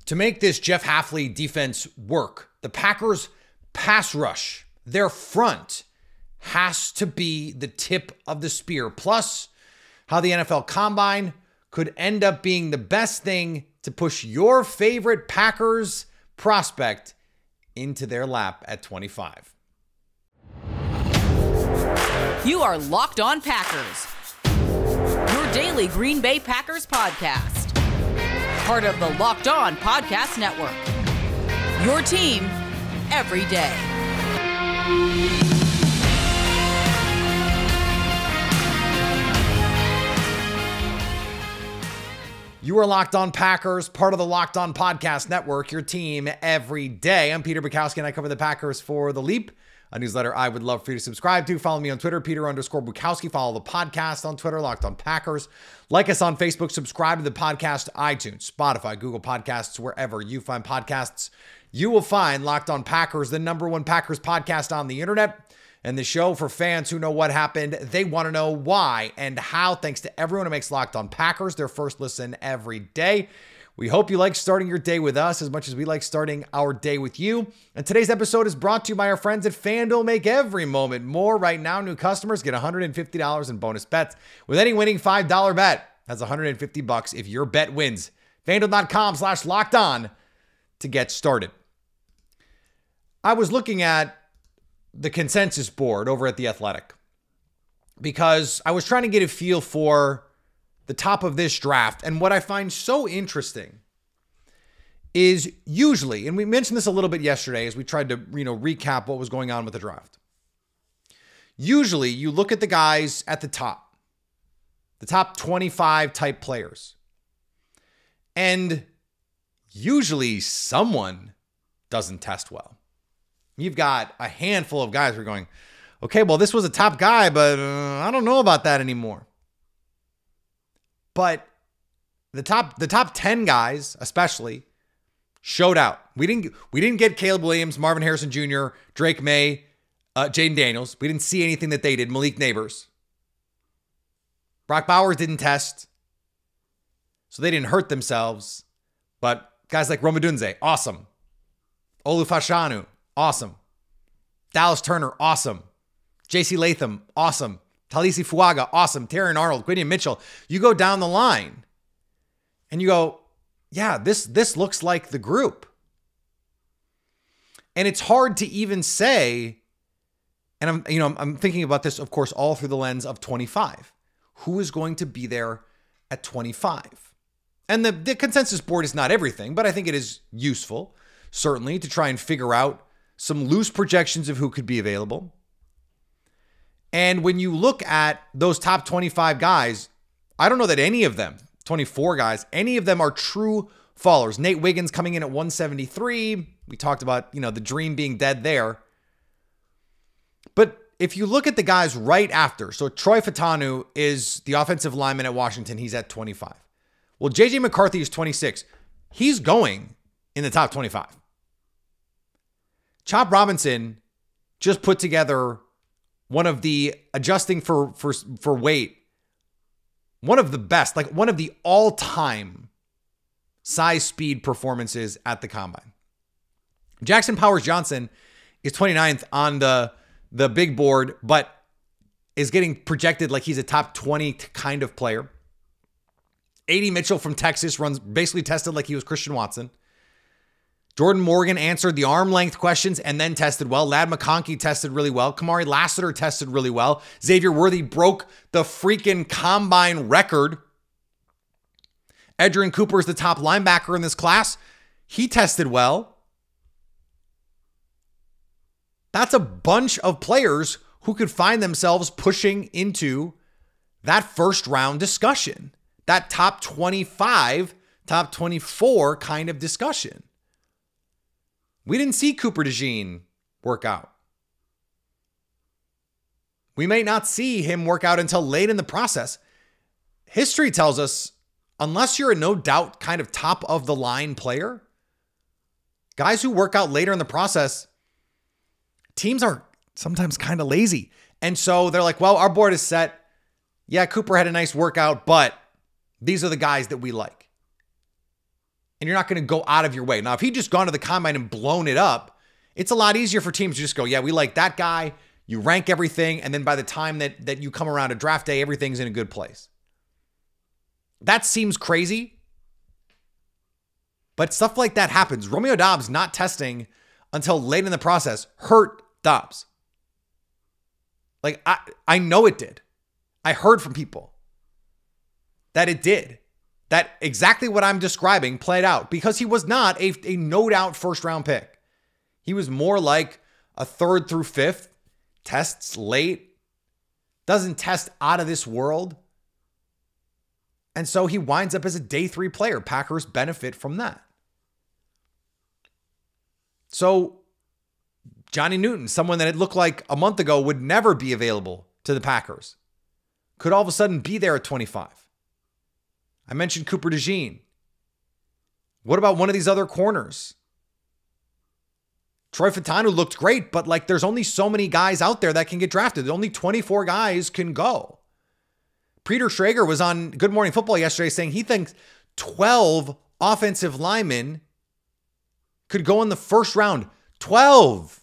To make this Jeff Hafley defense work, the Packers' pass rush, their front, has to be the tip of the spear. Plus, how the NFL Combine could end up being the best thing to push your favorite Packers prospect into their lap at 25. You are Locked On Packers, your daily Green Bay Packers podcast. Part of the Locked On Podcast Network, your team every day. You are Locked On Packers, part of the Locked On Podcast Network, your team every day. I'm Peter Bukowski, and I cover the Packers for The Leap, a newsletter I would love for you to subscribe to. Follow me on Twitter, Peter_Bukowski. Follow the podcast on Twitter, Locked On Packers. Like us on Facebook. Subscribe to the podcast, iTunes, Spotify, Google Podcasts, wherever you find podcasts. You will find Locked On Packers, the #1 Packers podcast on the internet, and the show for fans who know what happened. They want to know why and how. Thanks to everyone who makes Locked On Packers their first listen every day. We hope you like starting your day with us as much as we like starting our day with you. And today's episode is brought to you by our friends at FanDuel. Make every moment more. Right now, new customers get $150 in bonus bets with any winning $5 bet. That's $150 if your bet wins. FanDuel.com/lockedon to get started. I was looking at the consensus board over at The Athletic because I was trying to get a feel for the top of this draft. And what I find so interesting is usually, and we mentioned this a little bit yesterday as we tried to, recap what was going on with the draft. Usually you look at the guys at the top 25 type players, and usually someone doesn't test well. You've got a handful of guys who are going, okay, well, this was a top guy, but I don't know about that anymore. But the top 10 guys, especially, showed out. We didn't get Caleb Williams, Marvin Harrison Jr., Drake May, Jaden Daniels. We didn't see anything that they did. Malik Neighbors. Brock Bowers didn't test, so they didn't hurt themselves. But guys like Romadunze, awesome. Olu Fashanu, awesome. Dallas Turner, awesome. J.C. Latham, awesome. Talisi Fuaga, awesome. Terrion Arnold, Quinion Mitchell. You go down the line and you go, yeah, this looks like the group. And it's hard to even say, and I'm thinking about this, of course, all through the lens of 25. Who is going to be there at 25? And the consensus board is not everything, but I think it is useful, certainly, to try and figure out some loose projections of who could be available. And when you look at those top 25 guys, I don't know that any of them, 24 guys, any of them are true fallers. Nate Wiggins coming in at 173. We talked about, the dream being dead there. But if you look at the guys right after, so Troy Fautanu is the offensive lineman at Washington. He's at 25. Well, J.J. McCarthy is 26. He's going in the top 25. Chop Robinson just put together one of the, adjusting for weight, one of the best, like one of the all-time size speed performances at the Combine. Jackson Powers Johnson is 29th on the big board, but is getting projected like he's a top 20 kind of player. A.D. Mitchell from Texas basically tested like he was Christian Watson. Jordan Morgan answered the arm length questions and then tested well. Ladd McConkey tested really well. Kamari Lassiter tested really well. Xavier Worthy broke the freaking Combine record. Edgerrin Cooper is the top linebacker in this class. He tested well. That's a bunch of players who could find themselves pushing into that first round discussion, that top 25, top 24 kind of discussion. We didn't see Cooper DeJean work out. We may not see him work out until late in the process. History tells us, unless you're a no doubt kind of top of the line player, guys who work out later in the process, teams are sometimes kind of lazy. And so they're like, well, our board is set. Yeah, Cooper had a nice workout, but these are the guys that we like. and you're not going to go out of your way. Now, if he'd just gone to the combine and blown it up, it's a lot easier for teams to just go, yeah, we like that guy. You rank everything, and then by the time that you come around to draft day, everything's in a good place. That seems crazy, but stuff like that happens. Romeo Doubs not testing until late in the process hurt Doubs. Like, I know it did. I heard from people that it did. That exactly what I'm describing played out because he was not a no doubt first round pick. He was more like a 3rd through 5th, tests late, doesn't test out of this world. And so he winds up as a day 3 player. Packers benefit from that. So Johnny Newton, someone that it looked like a month ago would never be available to the Packers, could all of a sudden be there at 25. I mentioned Cooper DeJean. What about one of these other corners? Troy Fautanu looked great, but like there's only so many guys out there that can get drafted. Only 24 guys can go. Peter Schrager was on Good Morning Football yesterday saying he thinks 12 offensive linemen could go in the first round. 12.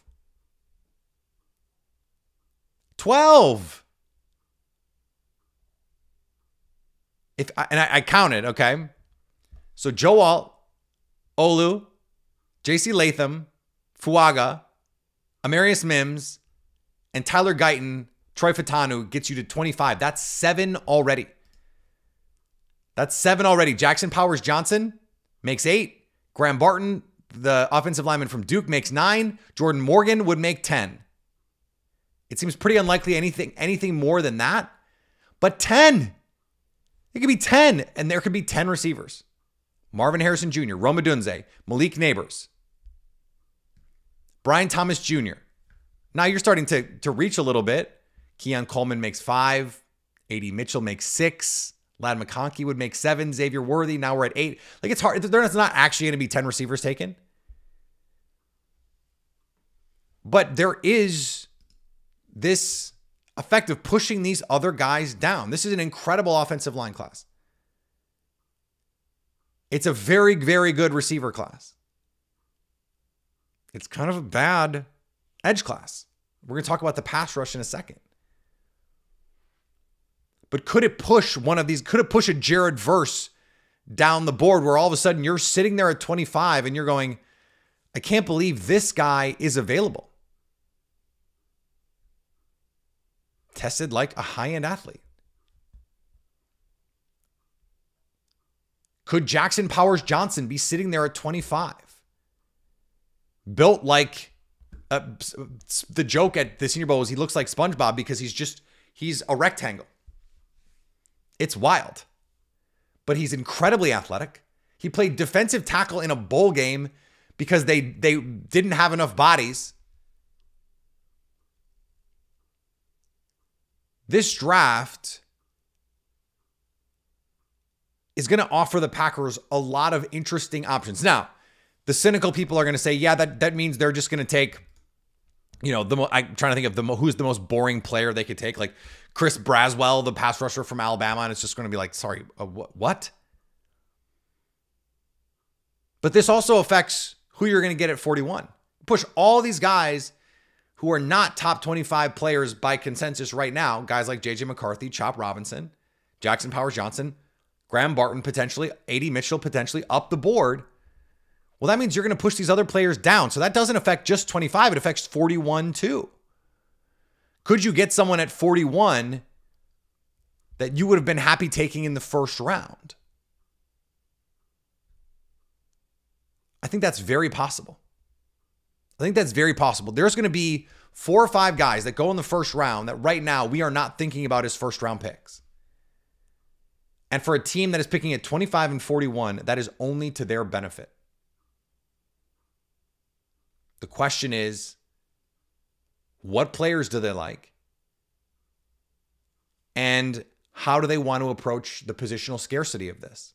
I counted, okay? So Joe Alt, Olu, J.C. Latham, Fuaga, Amarius Mims, and Tyler Guyton, Troy Fautanu gets you to 25. That's 7 already. Jackson Powers Johnson makes 8. Graham Barton, the offensive lineman from Duke, makes 9. Jordan Morgan would make 10. It seems pretty unlikely anything more than that. But 10. It could be 10, and there could be 10 receivers. Marvin Harrison Jr., Rome Odunze, Malik Neighbors, Brian Thomas Jr. Now you're starting to reach a little bit. Keon Coleman makes 5. A.D. Mitchell makes 6. Ladd McConkey would make 7. Xavier Worthy, now we're at 8. Like, it's hard. There's not actually going to be 10 receivers taken. But there is this effect of pushing these other guys down. This is an incredible offensive line class. It's a very, very good receiver class. It's kind of a bad edge class. We're going to talk about the pass rush in a second. But could it push one of these? Could it push a Jared Verse down the board where all of a sudden you're sitting there at 25 and you're going, I can't believe this guy is available. Tested like a high-end athlete. Could Jackson Powers Johnson be sitting there at 25? Built like the joke at the Senior Bowl is he looks like SpongeBob because he's a rectangle. It's wild. But he's incredibly athletic. He played defensive tackle in a bowl game because they didn't have enough bodies. This draft is going to offer the Packers a lot of interesting options. Now, the cynical people are going to say, yeah, that means they're just going to take, I'm trying to think of who's the most boring player they could take, like Chris Braswell, the pass rusher from Alabama, and it's just going to be like, sorry, what? But this also affects who you're going to get at 41. Push all these guys who are not top 25 players by consensus right now, guys like J.J. McCarthy, Chop Robinson, Jackson Powers Johnson, Graham Barton potentially, A.D. Mitchell potentially up the board. Well, that means you're going to push these other players down. So that doesn't affect just 25. It affects 41 too. Could you get someone at 41 that you would have been happy taking in the first round? I think that's very possible. There's going to be 4 or 5 guys that go in the first round that right now we are not thinking about as first round picks. And for a team that is picking at 25 and 41, that is only to their benefit. The question is, what players do they like? And how do they want to approach the positional scarcity of this?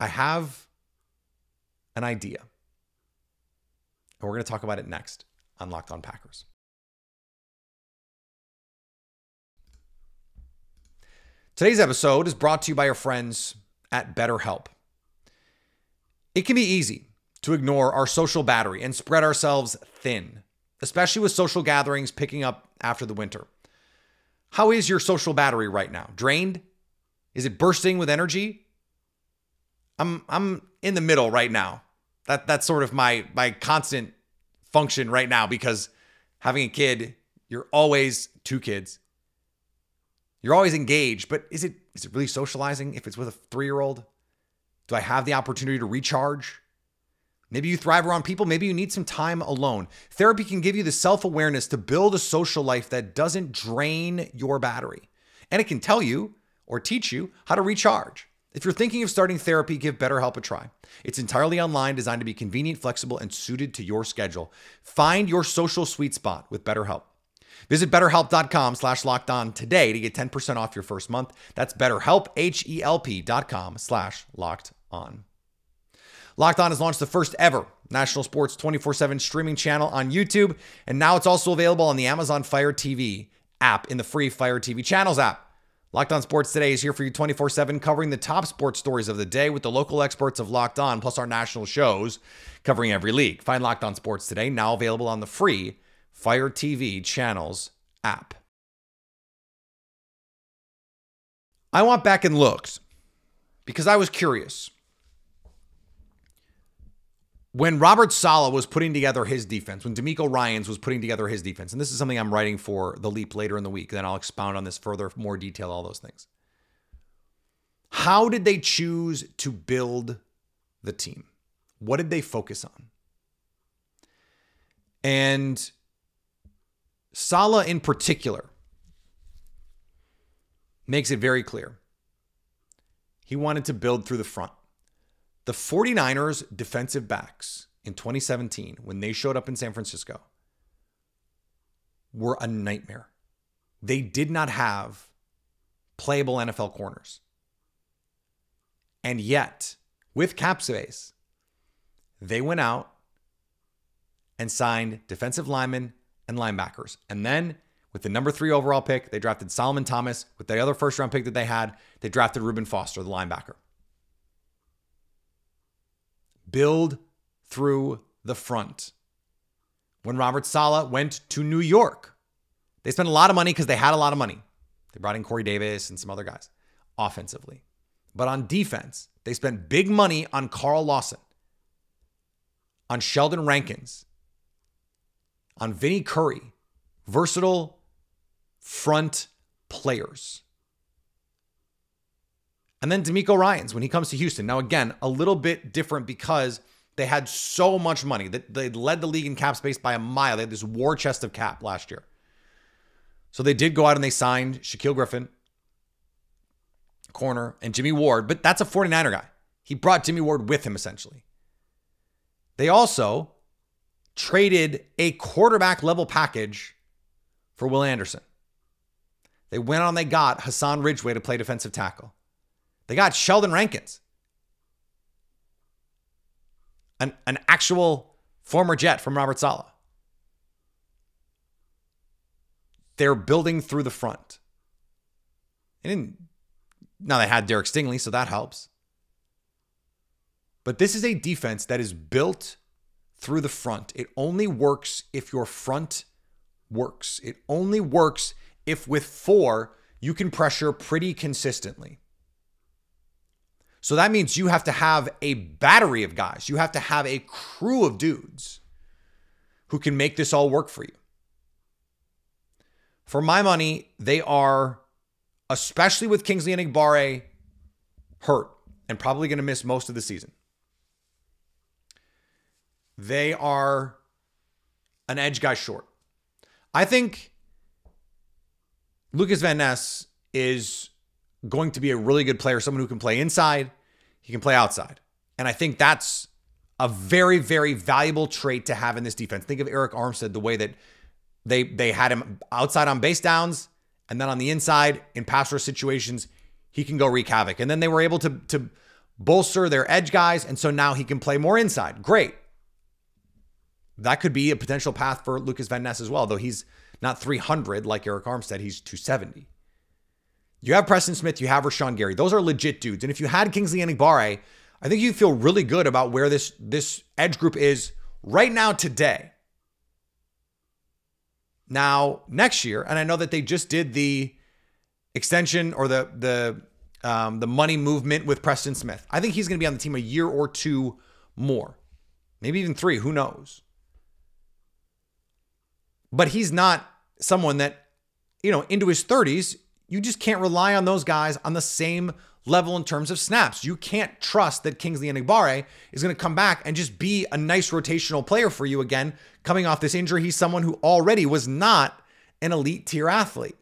I have an idea. And we're going to talk about it next on Locked On Packers. Today's episode is brought to you by our friends at BetterHelp. It can be easy to ignore our social battery and spread ourselves thin, especially with social gatherings picking up after the winter. How is your social battery right now? Drained? Is it bursting with energy? I'm in the middle right now. That's sort of my constant function right now, because having a kid, you're always two kids. You're always engaged, but is it really socializing if it's with a 3-year-old? Do I have the opportunity to recharge? Maybe you thrive around people. Maybe you need some time alone. Therapy can give you the self-awareness to build a social life that doesn't drain your battery. And it can tell you or teach you how to recharge. If you're thinking of starting therapy, give BetterHelp a try. It's entirely online, designed to be convenient, flexible, and suited to your schedule. Find your social sweet spot with BetterHelp. Visit BetterHelp.com/lockedon today to get 10% off your first month. That's BetterHelp, HELP.com/lockedon. Locked On has launched the first ever national sports 24/7 streaming channel on YouTube, and now it's also available on the Amazon Fire TV app in the free Fire TV Channels app. Locked On Sports Today is here for you 24/7, covering the top sports stories of the day with the local experts of Locked On, plus our national shows covering every league. Find Locked On Sports Today, now available on the free Fire TV Channels app. I went back and looked because I was curious. When Robert Saleh was putting together his defense, when Demeco Ryans was putting together his defense, and this is something I'm writing for The Leap later in the week, then I'll expound on this further, more detail, all those things. How did they choose to build the team? What did they focus on? And Saleh in particular makes it very clear. He wanted to build through the front. The 49ers defensive backs in 2017, when they showed up in San Francisco, were a nightmare. They did not have playable NFL corners. And yet, with cap space, they went out and signed defensive linemen and linebackers. And then, with the number 3 overall pick, they drafted Solomon Thomas. With the other first-round pick that they had, they drafted Reuben Foster, the linebacker. Build through the front. When Robert Saleh went to New York, they spent a lot of money because they had a lot of money. They brought in Corey Davis and some other guys offensively. But on defense, they spent big money on Carl Lawson, on Sheldon Rankins, on Vinny Curry, versatile front players. And then Demeco Ryans, when he comes to Houston. Now, again, a little bit different because they had so much money that they led the league in cap space by a mile. They had this war chest of cap last year. So they did go out and they signed Shaquille Griffin, corner, and Jimmy Ward, but that's a 49er guy. He brought Jimmy Ward with him, essentially. They also traded a quarterback level package for Will Anderson. They went on, they got Hassan Ridgeway to play defensive tackle. They got Sheldon Rankins, an actual former Jet from Robert Saleh. They're building through the front. Now they had Derek Stingley, so that helps. But this is a defense that is built through the front. It only works if your front works. It only works if with 4, you can pressure pretty consistently. So that means you have to have a battery of guys. You have to have a crew of dudes who can make this all work for you. For my money, they are, especially with Kingsley Enagbare hurt and probably going to miss most of the season, they are an edge guy short. I think Lucas Van Ness is going to be a really good player, someone who can play inside, he can play outside. And I think that's a very, very valuable trait to have in this defense. Think of Eric Armstead, the way that they had him outside on base downs, and then on the inside in pass rush situations, he can go wreak havoc. And then they were able to bolster their edge guys, and so now he can play more inside. Great. That could be a potential path for Lucas Van Ness as well, though he's not 300 like Eric Armstead, he's 270. You have Preston Smith, you have Rashawn Gary. Those are legit dudes. And if you had Kingsley Enagbare, I think you feel really good about where this edge group is right now today. Now, next year, and I know that they just did the extension or the money movement with Preston Smith. I think he's going to be on the team a year or two more. Maybe even 3, who knows? But he's not someone that, into his 30s, you just can't rely on those guys on the same level in terms of snaps. You can't trust that Kingsley Enagbare is going to come back and just be a nice rotational player for you again, coming off this injury. He's someone who already was not an elite tier athlete.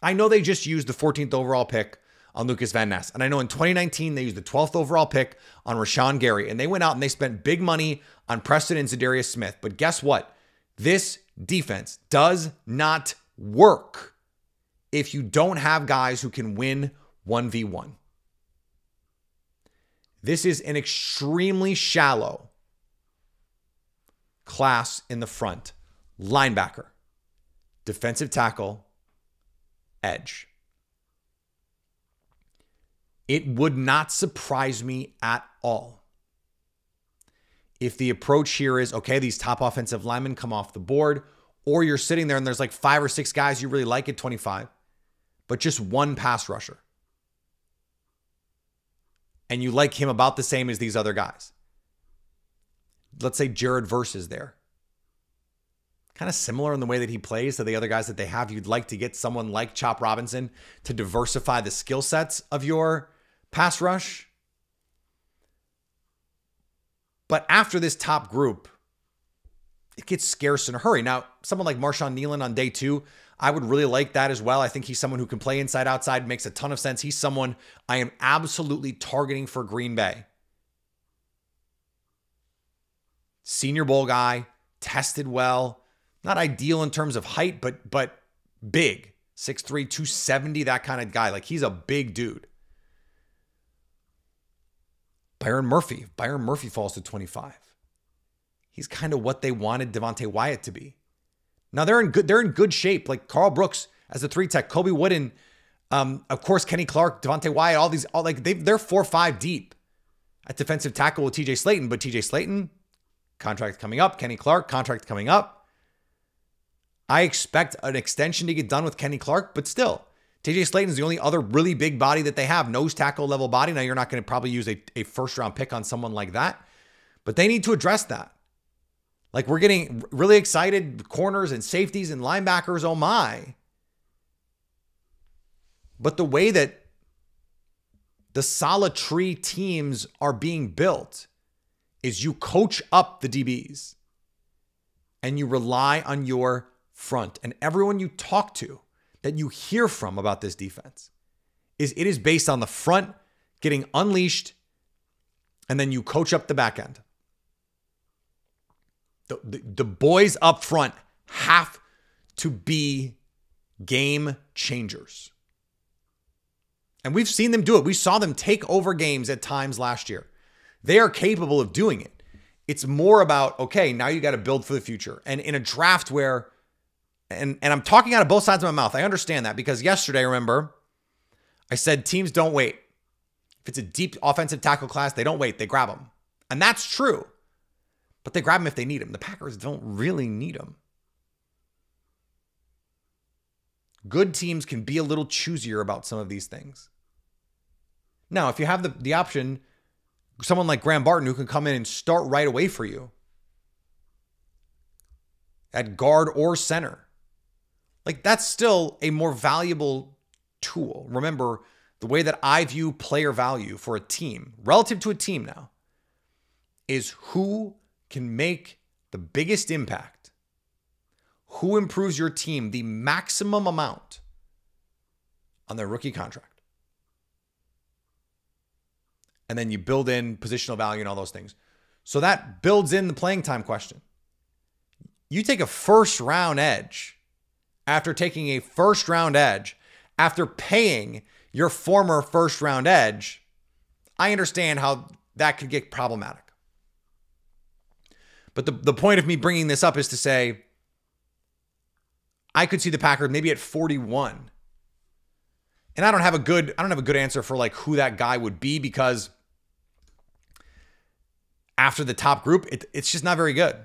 I know they just used the 14th overall pick on Lucas Van Ness. And I know in 2019, they used the 12th overall pick on Rashawn Gary. And they went out and they spent big money on Preston and Zadarius Smith. But guess what? This defense does not work if you don't have guys who can win 1v1. This is an extremely shallow class in the front. Linebacker, defensive tackle, edge. It would not surprise me at all if the approach here is, okay, these top offensive linemen come off the board, or you're sitting there and there's like 5 or 6 guys you really like at 25, but just one pass rusher. And you like him about the same as these other guys. Let's say Jared Verse is there. Kind of similar in the way that he plays to the other guys that they have. You'd like to get someone like Chop Robinson to diversify the skill sets of your pass rush. But after this top group, it gets scarce in a hurry. Now, someone like Marshawn Nealon on day 2, I would really like that as well. I think he's someone who can play inside, outside, makes a ton of sense. He's someone I am absolutely targeting for Green Bay. Senior Bowl guy, tested well. Not ideal in terms of height, but big. 6'3", 270, that kind of guy. Like, he's a big dude. Byron Murphy. Byron Murphy falls to 25. He's kind of what they wanted Devontae Wyatt to be. Now, they're in good shape. Like Carl Brooks as the 3-tech, Kobe Wooden, of course, Kenny Clark, Devontae Wyatt, they're 4-5 deep at defensive tackle with TJ Slayton. But TJ Slayton, contract coming up. Kenny Clark, contract coming up. I expect an extension to get done with Kenny Clark, but still, TJ Slayton is the only other really big body that they have, nose tackle level body. Now, you're not going to probably use a first round pick on someone like that, but they need to address that. Like, we're getting really excited, corners and safeties and linebackers, oh my. But the way that the Saleh tree teams are being built is you coach up the DBs and you rely on your front. And everyone you talk to that you hear from about this defense it is based on the front getting unleashed, and then you coach up the back end. The boys up front have to be game changers. And we've seen them do it. We saw them take over games at times last year. They are capable of doing it. It's more about, okay, now you got to build for the future. And in a draft where, and I'm talking out of both sides of my mouth. I understand that because yesterday, remember, I said teams don't wait. If it's a deep offensive tackle class, they don't wait. They grab them. And that's true. But they grab them if they need them. The Packers don't really need them. Good teams can be a little choosier about some of these things. Now, if you have the option, someone like Graham Barton who can come in and start right away for you at guard or center, like, that's still a more valuable tool. Remember, the way that I view player value for a team, relative to a team now, is who can make the biggest impact, who improves your team the maximum amount on their rookie contract. And then you build in positional value and all those things. So that builds in the playing time question. You take a first round edge after taking a first round edge after paying your former first round edge. I understand how that could get problematic. But the point of me bringing this up is to say, I could see the Packers maybe at 41. And I don't have a good answer for like who that guy would be, because after the top group, it's just not very good.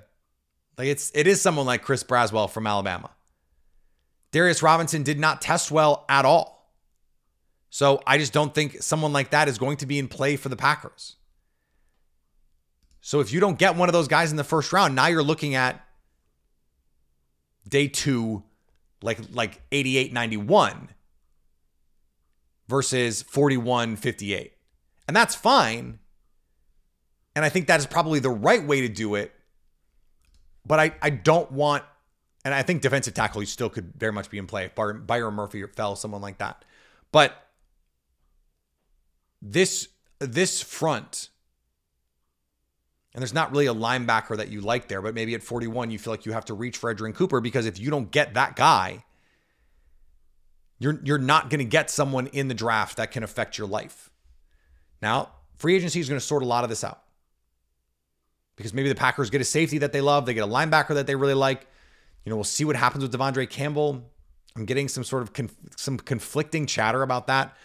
Like it is someone like Chris Braswell from Alabama. Darius Robinson did not test well at all. So I just don't think someone like that is going to be in play for the Packers. So if you don't get one of those guys in the first round, now you're looking at day 2, like 88, 91 versus 41, 58. And that's fine. And I think that is probably the right way to do it. But I don't want, and I think defensive tackle, you still could very much be in play if Byron Murphy or fell, someone like that. But this front, and there's not really a linebacker that you like there, but maybe at 41, you feel like you have to reach for Edgerrin Cooper, because if you don't get that guy, you're not going to get someone in the draft that can affect your life. Now, free agency is going to sort a lot of this out, because maybe the Packers get a safety that they love. They get a linebacker that they really like. You know, we'll see what happens with Devondre Campbell. I'm getting some sort of some conflicting chatter about that.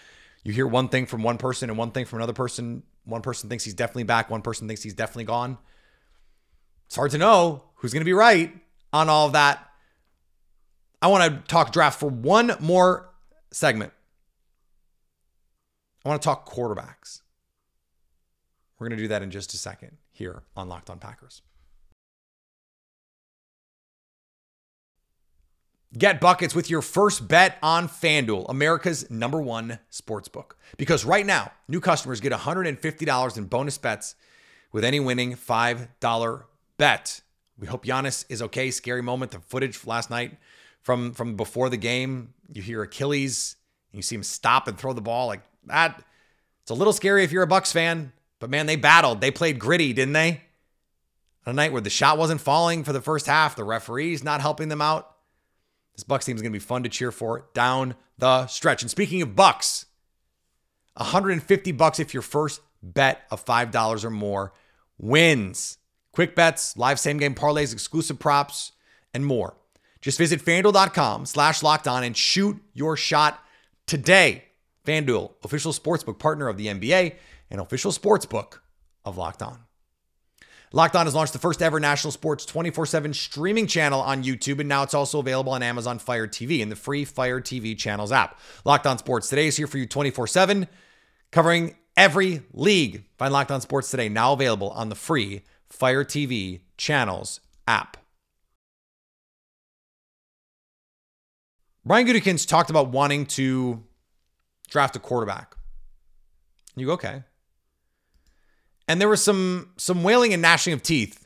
You hear one thing from one person and one thing from another person. One person thinks he's definitely back. One person thinks he's definitely gone. It's hard to know who's going to be right on all of that. I want to talk draft for one more segment. I want to talk quarterbacks. We're going to do that in just a second here on Locked On Packers. Get buckets with your first bet on FanDuel, America's #1 sportsbook. Because right now, new customers get $150 in bonus bets with any winning $5 bet. We hope Giannis is okay. Scary moment. The footage last night from before the game, you hear Achilles, and you see him stop and throw the ball like that. It's a little scary if you're a Bucs fan, but man, they battled. They played gritty, didn't they? On a night where the shot wasn't falling for the first half, the referees not helping them out. This Bucs team is going to be fun to cheer for down the stretch. And speaking of Bucs, $150 if your first bet of $5 or more wins. Quick bets, live same-game parlays, exclusive props, and more. Just visit FanDuel.com/lockedon and shoot your shot today. FanDuel, official sportsbook partner of the NBA and official sportsbook of Locked On. Locked On has launched the first ever national sports 24/7 streaming channel on YouTube, and now it's also available on Amazon Fire TV and the free Fire TV channels app. Locked On Sports Today is here for you 24/7, covering every league. Find Locked On Sports Today now available on the free Fire TV channels app. Brian Gutekunst talked about wanting to draft a quarterback. You go, okay. And there was some wailing and gnashing of teeth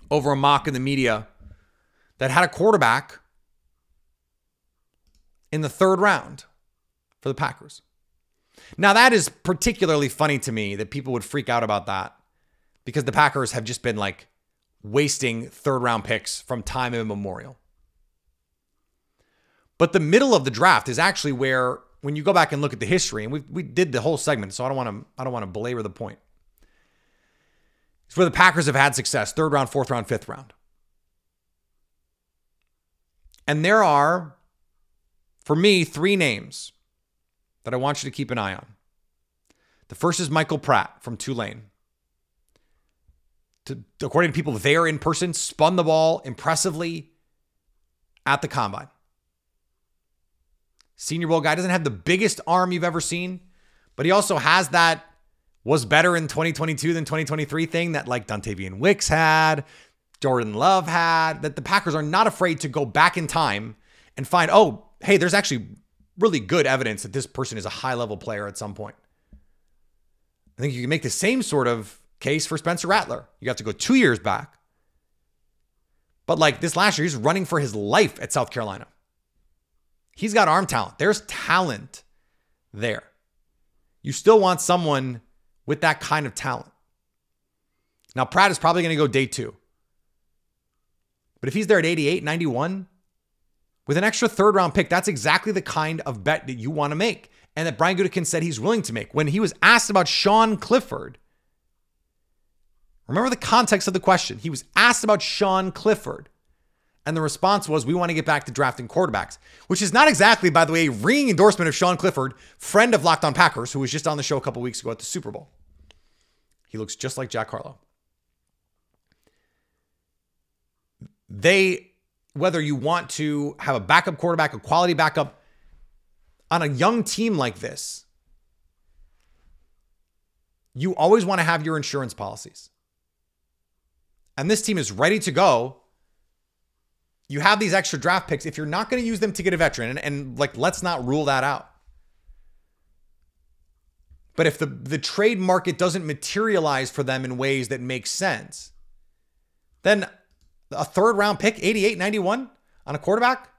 over a mock in the media that had a quarterback in the 3rd round for the Packers. Now, that is particularly funny to me that people would freak out about that, because the Packers have just been like wasting 3rd round picks from time immemorial. But the middle of the draft is actually where, when you go back and look at the history, and we did the whole segment, so I don't want to belabor the point. It's where the Packers have had success: 3rd round, 4th round, 5th round. And there are, for me, 3 names that I want you to keep an eye on. The first is Michael Pratt from Tulane. According to people there in person, spun the ball impressively at the combine. Senior Bowl guy, doesn't have the biggest arm you've ever seen, but he also has that was better in 2022 than 2023 thing that like Dontavian Wicks had, Jordan Love had, that the Packers are not afraid to go back in time and find, oh, hey, there's actually really good evidence that this person is a high-level player at some point. I think you can make the same sort of case for Spencer Rattler. You have to go 2 years back. But like this last year, he's running for his life at South Carolina. He's got arm talent. There's talent there. You still want someone with that kind of talent. Now, Pratt is probably going to go day 2. But if he's there at 88, 91, with an extra 3rd round pick, that's exactly the kind of bet that you want to make, and that Brian Gutekunst said he's willing to make. When he was asked about Sean Clifford, remember the context of the question. He was asked about Sean Clifford, And the response was, we want to get back to drafting quarterbacks, which is not exactly, by the way, a ringing endorsement of Sean Clifford, friend of Locked On Packers, who was just on the show a couple weeks ago at the Super Bowl. He looks just like Jack Harlow. Whether you want to have a backup quarterback, a quality backup, on a young team like this, you always want to have your insurance policies. And this team is ready to go. You have these extra draft picks. If you're not going to use them to get a veteran, and like, let's not rule that out. But if the trade market doesn't materialize for them in ways that make sense, then a third round pick, 88, 91 on a quarterback,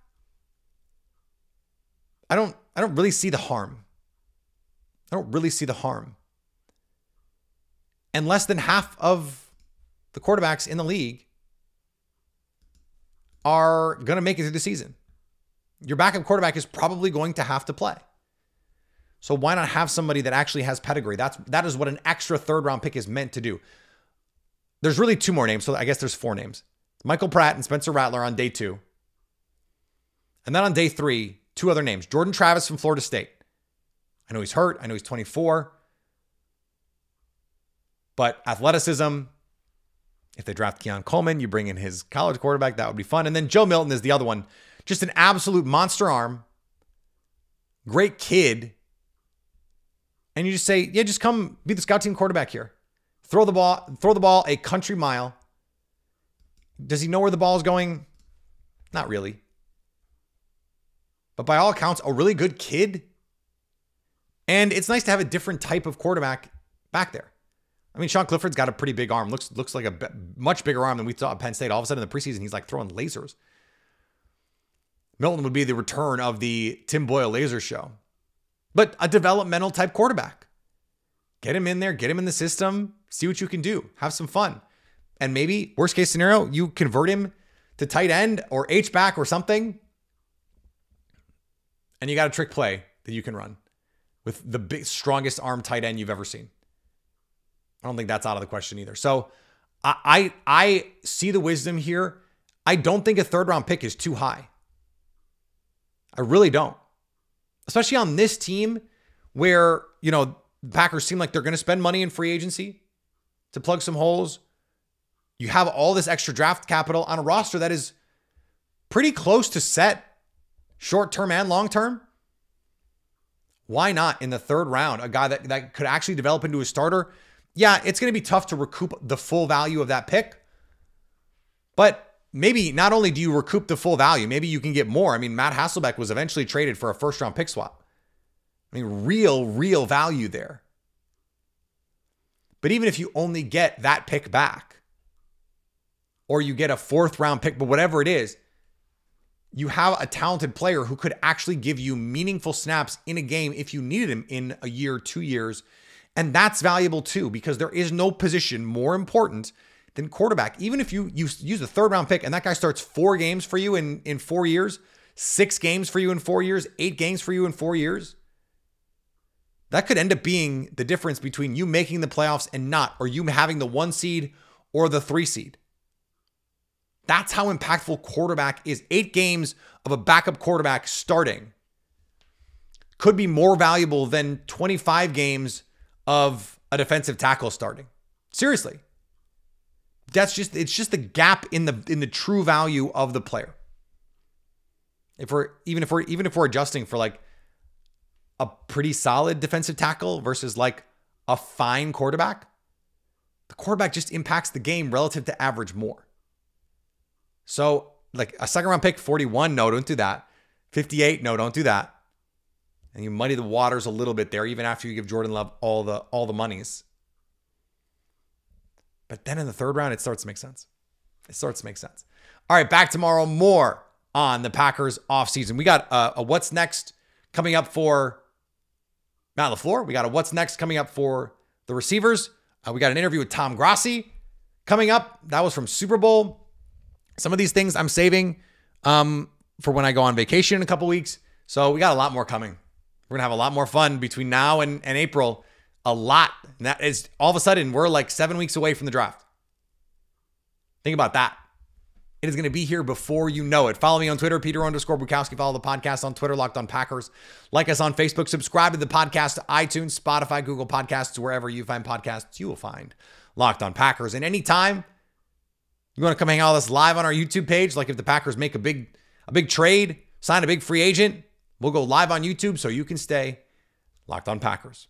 I don't really see the harm. I don't really see the harm. And less than half of the quarterbacks in the league are going to make it through the season. Your backup quarterback is probably going to have to play. So why not have somebody that actually has pedigree? That is what an extra third round pick is meant to do. There's really two more names, so I guess there's four names. Michael Pratt and Spencer Rattler on day 2. And then on day 3, 2 other names. Jordan Travis from Florida State. I know he's hurt. I know he's 24. But athleticism, if they draft Keon Coleman, you bring in his college quarterback, that would be fun. And then Joe Milton is the other one. Just an absolute monster arm. Great kid. And you just say, yeah, just come be the scout team quarterback here. Throw the ball a country mile. Does he know where the ball is going? Not really. But by all accounts, a really good kid. And it's nice to have a different type of quarterback back there. I mean, Sean Clifford's got a pretty big arm. Looks like a much bigger arm than we saw at Penn State. All of a sudden in the preseason, he's like throwing lasers. Milton would be the return of the Tim Boyle laser show. But a developmental type quarterback. Get him in there, get him in the system, see what you can do. Have some fun. And maybe, worst case scenario, you convert him to tight end or H-back or something. And you got a trick play that you can run with the big, strongest arm tight end you've ever seen. I don't think that's out of the question either. So I see the wisdom here. I don't think a third round pick is too high. I really don't. Especially on this team where, you know, the Packers seem like they're going to spend money in free agency to plug some holes. You have all this extra draft capital on a roster that is pretty close to set short-term and long-term. Why not in the third round, a guy that could actually develop into a starter? Yeah, it's going to be tough to recoup the full value of that pick. But maybe not only do you recoup the full value, maybe you can get more. I mean, Matt Hasselbeck was eventually traded for a first-round pick swap. I mean, real value there. But even if you only get that pick back, or you get a fourth-round pick, but whatever it is, you have a talented player who could actually give you meaningful snaps in a game if you needed him in a year, 2 years. And that's valuable too, because there is no position more important than quarterback. Even if you use a third round pick and that guy starts 4 games for you in 4 years, 6 games for you in 4 years, 8 games for you in 4 years, that could end up being the difference between you making the playoffs and not, or you having the 1 seed or the 3 seed. That's how impactful quarterback is. 8 games of a backup quarterback starting could be more valuable than 25 games of a defensive tackle starting. Seriously. It's just the gap in the true value of the player. If we're adjusting for like a pretty solid defensive tackle versus like a fine quarterback, the quarterback just impacts the game relative to average more. So like a second round pick, 41, no, don't do that. 58, no, don't do that. And you muddy the waters a little bit there, even after you give Jordan Love all the monies. But then in the third round, it starts to make sense. All right, back tomorrow, more on the Packers offseason. We got a what's next coming up for Matt LaFleur. We got a what's next coming up for the receivers. We got an interview with Tom Grassi coming up. That was from Super Bowl. Some of these things I'm saving for when I go on vacation in a couple weeks. So we got a lot more coming. We're going to have a lot more fun between now and April. A lot. And that is all of a sudden, we're like 7 weeks away from the draft. Think about that. It is going to be here before you know it. Follow me on Twitter, Peter_Bukowski. Follow the podcast on Twitter, Locked On Packers. Like us on Facebook. Subscribe to the podcast, iTunes, Spotify, Google Podcasts, wherever you find podcasts, you will find Locked On Packers. And anytime you want to come hang out with us live on our YouTube page, like if the Packers make a big trade, sign a big free agent, we'll go live on YouTube so you can stay Locked On Packers.